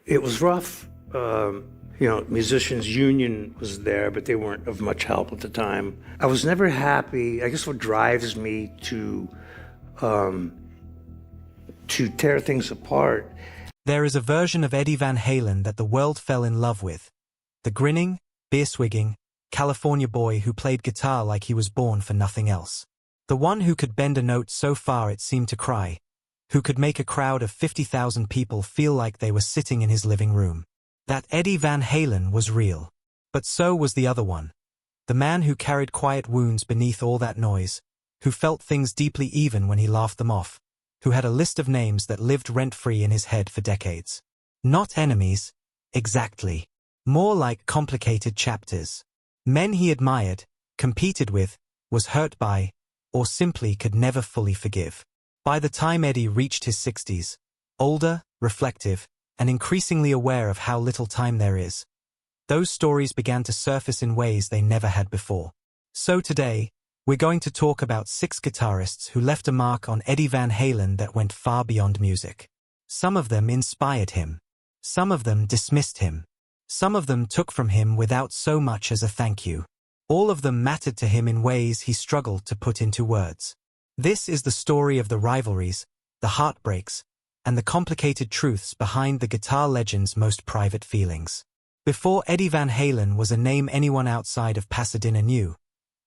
It was rough. Musicians union was there, but they weren't of much help at the time. I was never happy. I guess what drives me to tear things apart. There is a version of Eddie Van Halen that the world fell in love with. The grinning, beer-swigging, California boy who played guitar like he was born for nothing else. The one who could bend a note so far it seemed to cry. Who could make a crowd of 50,000 people feel like they were sitting in his living room. That Eddie Van Halen was real. But so was the other one. The man who carried quiet wounds beneath all that noise, who felt things deeply even when he laughed them off, who had a list of names that lived rent-free in his head for decades. Not enemies, exactly. More like complicated chapters. Men he admired, competed with, was hurt by, or simply could never fully forgive. By the time Eddie reached his 60s, older, reflective, and increasingly aware of how little time there is, those stories began to surface in ways they never had before. So today, we're going to talk about 6 guitarists who left a mark on Eddie Van Halen that went far beyond music. Some of them inspired him. Some of them dismissed him. Some of them took from him without so much as a thank you. All of them mattered to him in ways he struggled to put into words. This is the story of the rivalries, the heartbreaks, and the complicated truths behind the guitar legend's most private feelings. Before Eddie Van Halen was a name anyone outside of Pasadena knew,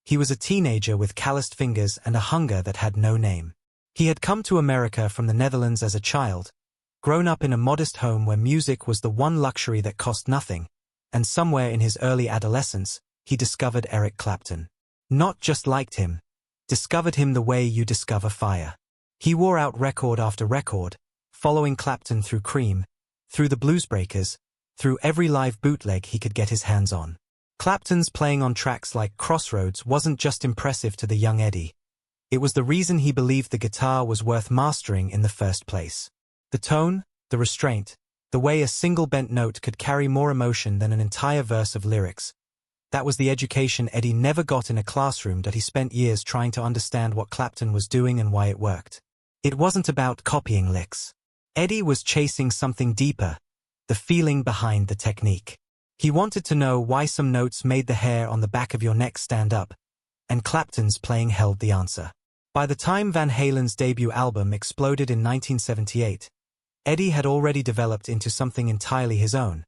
he was a teenager with calloused fingers and a hunger that had no name. He had come to America from the Netherlands as a child, grown up in a modest home where music was the one luxury that cost nothing, and somewhere in his early adolescence, he discovered Eric Clapton. Not just liked him, discovered him the way you discover fire. He wore out record after record, following Clapton through Cream, through the Bluesbreakers, through every live bootleg he could get his hands on. Clapton's playing on tracks like Crossroads wasn't just impressive to the young Eddie. It was the reason he believed the guitar was worth mastering in the first place. The tone, the restraint, the way a single bent note could carry more emotion than an entire verse of lyrics. That was the education Eddie never got in a classroom that he spent years trying to understand what Clapton was doing and why it worked. It wasn't about copying licks. Eddie was chasing something deeper, the feeling behind the technique. He wanted to know why some notes made the hair on the back of your neck stand up, and Clapton's playing held the answer. By the time Van Halen's debut album exploded in 1978, Eddie had already developed into something entirely his own.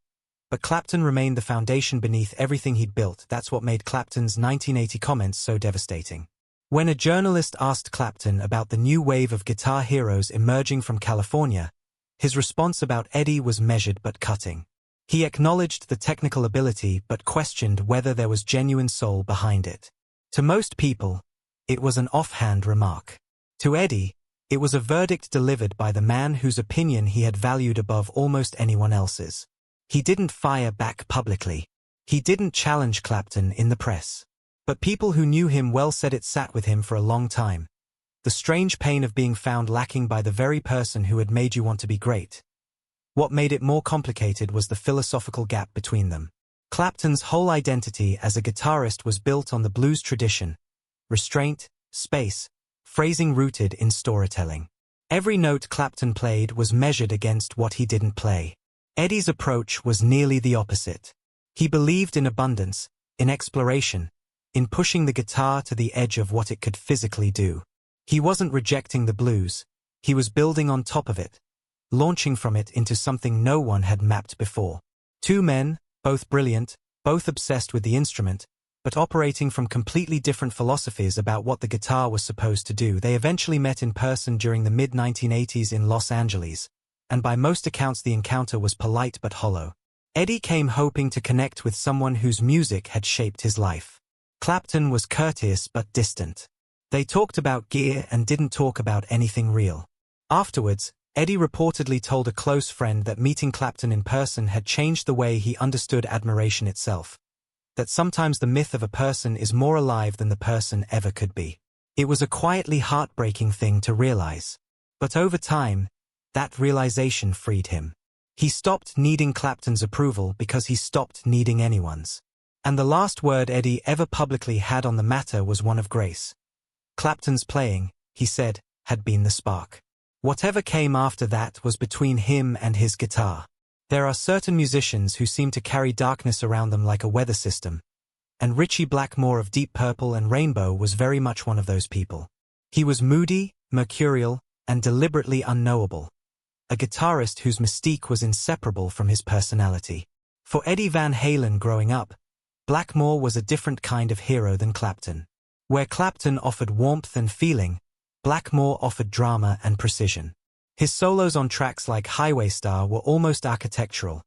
But Clapton remained the foundation beneath everything he'd built. That's what made Clapton's 1980 comments so devastating. When a journalist asked Clapton about the new wave of guitar heroes emerging from California, his response about Eddie was measured but cutting. He acknowledged the technical ability but questioned whether there was genuine soul behind it. To most people, it was an offhand remark. To Eddie, it was a verdict delivered by the man whose opinion he had valued above almost anyone else's. He didn't fire back publicly. He didn't challenge Clapton in the press. But people who knew him well said it sat with him for a long time. The strange pain of being found lacking by the very person who had made you want to be great. What made it more complicated was the philosophical gap between them. Clapton's whole identity as a guitarist was built on the blues tradition. Restraint, space, phrasing rooted in storytelling. Every note Clapton played was measured against what he didn't play. Eddie's approach was nearly the opposite. He believed in abundance, in exploration, in pushing the guitar to the edge of what it could physically do. He wasn't rejecting the blues, he was building on top of it, launching from it into something no one had mapped before. Two men, both brilliant, both obsessed with the instrument, but operating from completely different philosophies about what the guitar was supposed to do. They eventually met in person during the mid-1980s in Los Angeles, and by most accounts the encounter was polite but hollow. Eddie came hoping to connect with someone whose music had shaped his life. Clapton was courteous but distant. They talked about gear and didn't talk about anything real. Afterwards, Eddie reportedly told a close friend that meeting Clapton in person had changed the way he understood admiration itself. That sometimes the myth of a person is more alive than the person ever could be. It was a quietly heartbreaking thing to realize. But over time, that realization freed him. He stopped needing Clapton's approval because he stopped needing anyone's. And the last word Eddie ever publicly had on the matter was one of grace. Clapton's playing, he said, had been the spark. Whatever came after that was between him and his guitar. There are certain musicians who seem to carry darkness around them like a weather system, and Richie Blackmore of Deep Purple and Rainbow was very much one of those people. He was moody, mercurial, and deliberately unknowable, a guitarist whose mystique was inseparable from his personality. For Eddie Van Halen growing up, Blackmore was a different kind of hero than Clapton. Where Clapton offered warmth and feeling, Blackmore offered drama and precision. His solos on tracks like Highway Star were almost architectural,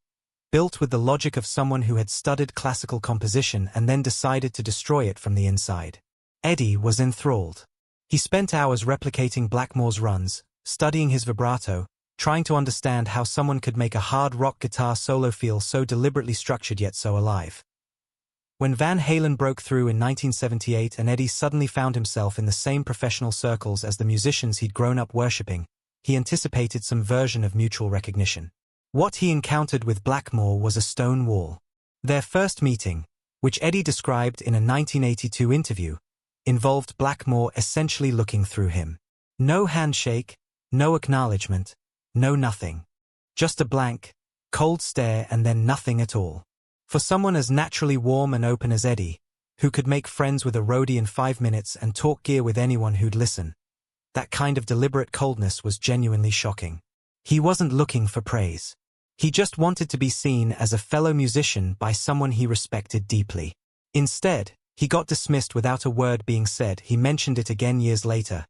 built with the logic of someone who had studied classical composition and then decided to destroy it from the inside. Eddie was enthralled. He spent hours replicating Blackmore's runs, studying his vibrato, trying to understand how someone could make a hard rock guitar solo feel so deliberately structured yet so alive. When Van Halen broke through in 1978 and Eddie suddenly found himself in the same professional circles as the musicians he'd grown up worshipping, he anticipated some version of mutual recognition. What he encountered with Blackmore was a stone wall. Their first meeting, which Eddie described in a 1982 interview, involved Blackmore essentially looking through him. No handshake, no acknowledgement, no nothing. Just a blank, cold stare and then nothing at all. For someone as naturally warm and open as Eddie, who could make friends with a roadie in 5 minutes and talk gear with anyone who'd listen, that kind of deliberate coldness was genuinely shocking. He wasn't looking for praise. He just wanted to be seen as a fellow musician by someone he respected deeply. Instead, he got dismissed without a word being said. He mentioned it again years later,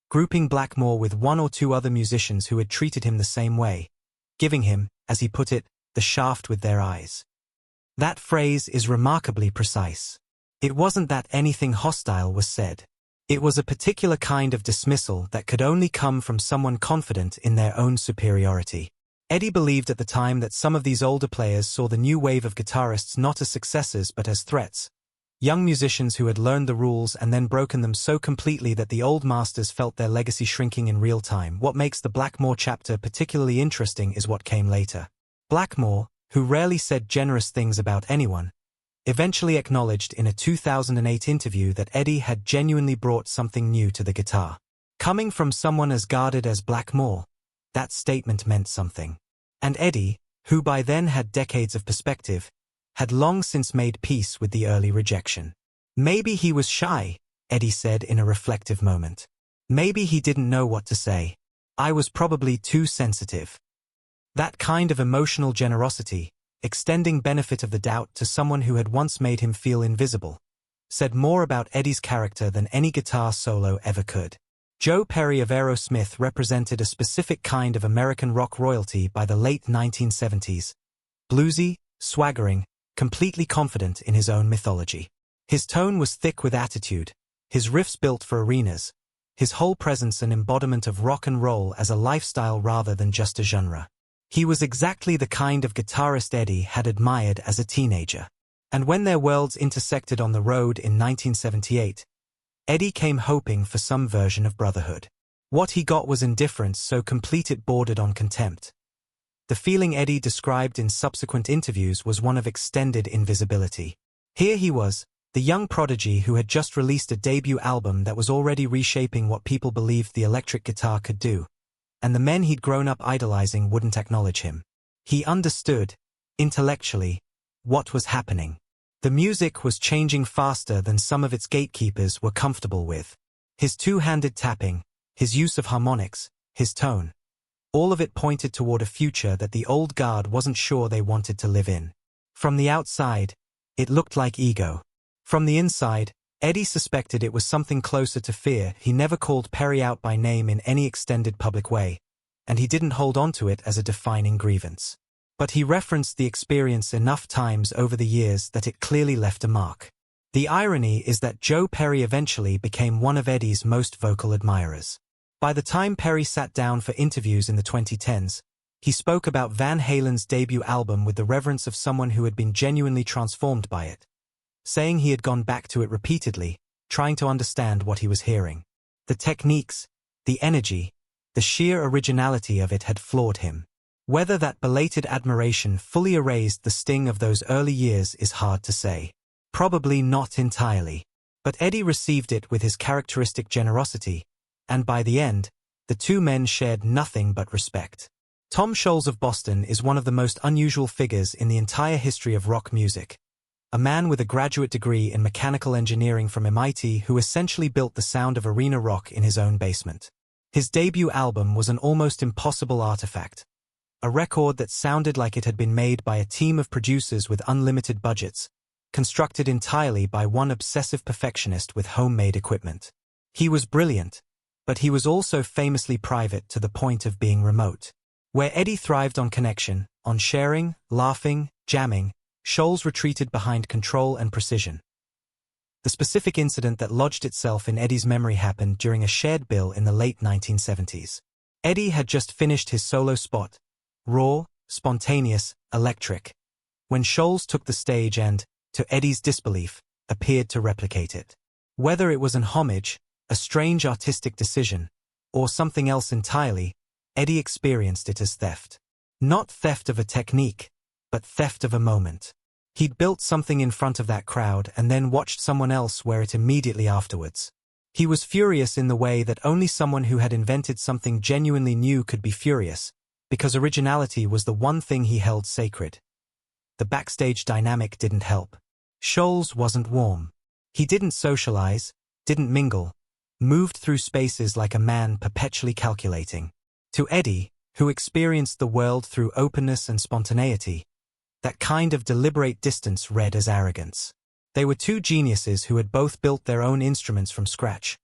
grouping Blackmore with one or two other musicians who had treated him the same way, giving him, as he put it, the shaft with their eyes. That phrase is remarkably precise. It wasn't that anything hostile was said. It was a particular kind of dismissal that could only come from someone confident in their own superiority. Eddie believed at the time that some of these older players saw the new wave of guitarists not as successors but as threats. Young musicians who had learned the rules and then broken them so completely that the old masters felt their legacy shrinking in real time. What makes the Blackmore chapter particularly interesting is what came later. Blackmore, who rarely said generous things about anyone, eventually acknowledged in a 2008 interview that Eddie had genuinely brought something new to the guitar. Coming from someone as guarded as Blackmore, that statement meant something. And Eddie, who by then had decades of perspective, had long since made peace with the early rejection. Maybe he was shy, Eddie said in a reflective moment. Maybe he didn't know what to say. I was probably too sensitive. That kind of emotional generosity, extending benefit of the doubt to someone who had once made him feel invisible, said more about Eddie's character than any guitar solo ever could. Joe Perry of Aerosmith represented a specific kind of American rock royalty by the late 1970s. Bluesy, swaggering, completely confident in his own mythology. His tone was thick with attitude, his riffs built for arenas, his whole presence an embodiment of rock and roll as a lifestyle rather than just a genre. He was exactly the kind of guitarist Eddie had admired as a teenager. And when their worlds intersected on the road in 1978, Eddie came hoping for some version of brotherhood. What he got was indifference so complete it bordered on contempt. The feeling Eddie described in subsequent interviews was one of extended invisibility. Here he was, the young prodigy who had just released a debut album that was already reshaping what people believed the electric guitar could do, and the men he'd grown up idolizing wouldn't acknowledge him. He understood, intellectually, what was happening. The music was changing faster than some of its gatekeepers were comfortable with. His two-handed tapping, his use of harmonics, his tone, all of it pointed toward a future that the old guard wasn't sure they wanted to live in. From the outside, it looked like ego. From the inside, Eddie suspected it was something closer to fear. He never called Perry out by name in any extended public way, and he didn't hold on to it as a defining grievance. But he referenced the experience enough times over the years that it clearly left a mark. The irony is that Joe Perry eventually became one of Eddie's most vocal admirers. By the time Perry sat down for interviews in the 2010s, he spoke about Van Halen's debut album with the reverence of someone who had been genuinely transformed by it, saying he had gone back to it repeatedly, trying to understand what he was hearing. The techniques, the energy, the sheer originality of it had floored him. Whether that belated admiration fully erased the sting of those early years is hard to say. Probably not entirely. But Eddie received it with his characteristic generosity, and by the end, the two men shared nothing but respect. Tom Scholz of Boston is one of the most unusual figures in the entire history of rock music. A man with a graduate degree in mechanical engineering from MIT who essentially built the sound of arena rock in his own basement. His debut album was an almost impossible artifact. A record that sounded like it had been made by a team of producers with unlimited budgets, constructed entirely by one obsessive perfectionist with homemade equipment. He was brilliant, but he was also famously private to the point of being remote. Where Eddie thrived on connection, on sharing, laughing, jamming, Scholz retreated behind control and precision. The specific incident that lodged itself in Eddie's memory happened during a shared bill in the late 1970s. Eddie had just finished his solo spot, raw, spontaneous, electric, when Scholz took the stage and, to Eddie's disbelief, appeared to replicate it. Whether it was an homage, a strange artistic decision, or something else entirely, Eddie experienced it as theft. Not theft of a technique, but theft of a moment. He'd built something in front of that crowd and then watched someone else wear it immediately afterwards. He was furious in the way that only someone who had invented something genuinely new could be furious, because originality was the one thing he held sacred. The backstage dynamic didn't help. Scholz wasn't warm. He didn't socialize, didn't mingle, moved through spaces like a man perpetually calculating. To Eddie, who experienced the world through openness and spontaneity, that kind of deliberate distance read as arrogance. They were two geniuses who had both built their own instruments from scratch.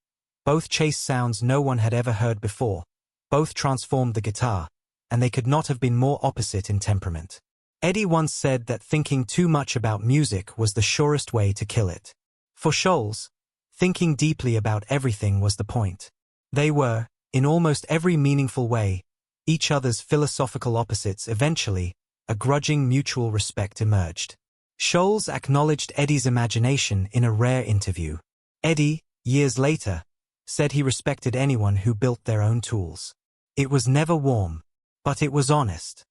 Both chased sounds no one had ever heard before. Both transformed the guitar, and they could not have been more opposite in temperament. Eddie once said that thinking too much about music was the surest way to kill it. For Scholz, thinking deeply about everything was the point. They were, in almost every meaningful way, each other's philosophical opposites. Eventually, a grudging mutual respect emerged. Scholz acknowledged Eddie's imagination in a rare interview. Eddie, years later, said he respected anyone who built their own tools. It was never warm, but it was honest.